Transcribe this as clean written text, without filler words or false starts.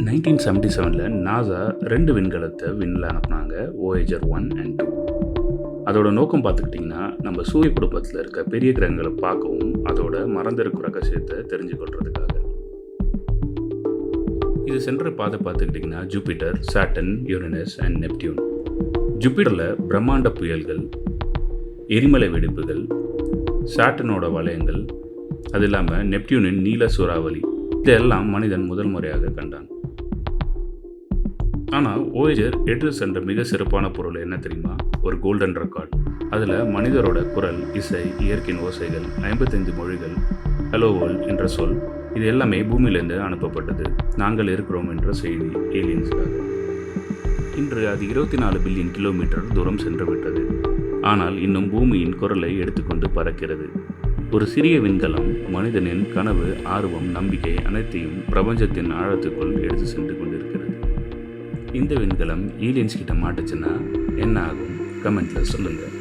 1977 NASA 2 விண்கலத்தை விண்ணில் அனுப்புனாங்க. வோயேஜர் 1 and 2. அதோட நோக்கம் பார்த்துக்கிட்டிங்கன்னா, நம்ம சூரிய குடும்பத்தில் இருக்க பெரிய கிரகங்களை பார்க்கவும் அதோட மறைந்திருக்கும் ரகசியத்தை தெரிஞ்சு கொள்றதுக்காக. இது சென்ற பாதை பார்த்துக்கிட்டிங்கன்னா Jupiter, Saturn, Uranus and Neptune. ஜூபிட்டரில் பிரம்மாண்ட புயல்கள், எரிமலை வெடிப்புகள், சாட்டர்னோட வளையங்கள், அது இல்லாமல் நெப்டியூனின் நீல சூறாவளி, இதெல்லாம் மனிதன் முதல் முறையாக கண்டான். ஆனால் வோயேஜர் 8 சென்ற மிக சிறப்பான பொருள் என்ன தெரியுமா? ஒரு கோல்டன் ரெக்கார்ட். அதில் மனிதரோட குரல், இசை, இயற்கையின் ஓசைகள், 55 மொழிகள், ஹலோ வேர்ல்ட் என்ற சொல், இது எல்லாமே பூமியிலேருந்து அனுப்பப்பட்டது. நாங்கள் இருக்கிறோம் என்ற செய்தி ஏலியன்ஸுக்காக. இன்று அது 24 பில்லியன் கிலோமீட்டர் தூரம் சென்று விட்டது. ஆனால் இன்னும் பூமியின் குரலை எடுத்துக்கொண்டு பறக்கிறது. ஒரு சிறிய விண்கலம் மனிதனின் கனவு, ஆர்வம், நம்பிக்கை அனைத்தையும் பிரபஞ்சத்தின் ஆழத்துக்குள் எடுத்து சென்று கொண்டிருக்கிறது. இந்த விண்கலம் ஏலியன்ஸ் கிட்ட மாட்டுச்சுன்னா என்ன ஆகும்? கமெண்ட்ல சொல்லுங்கள்.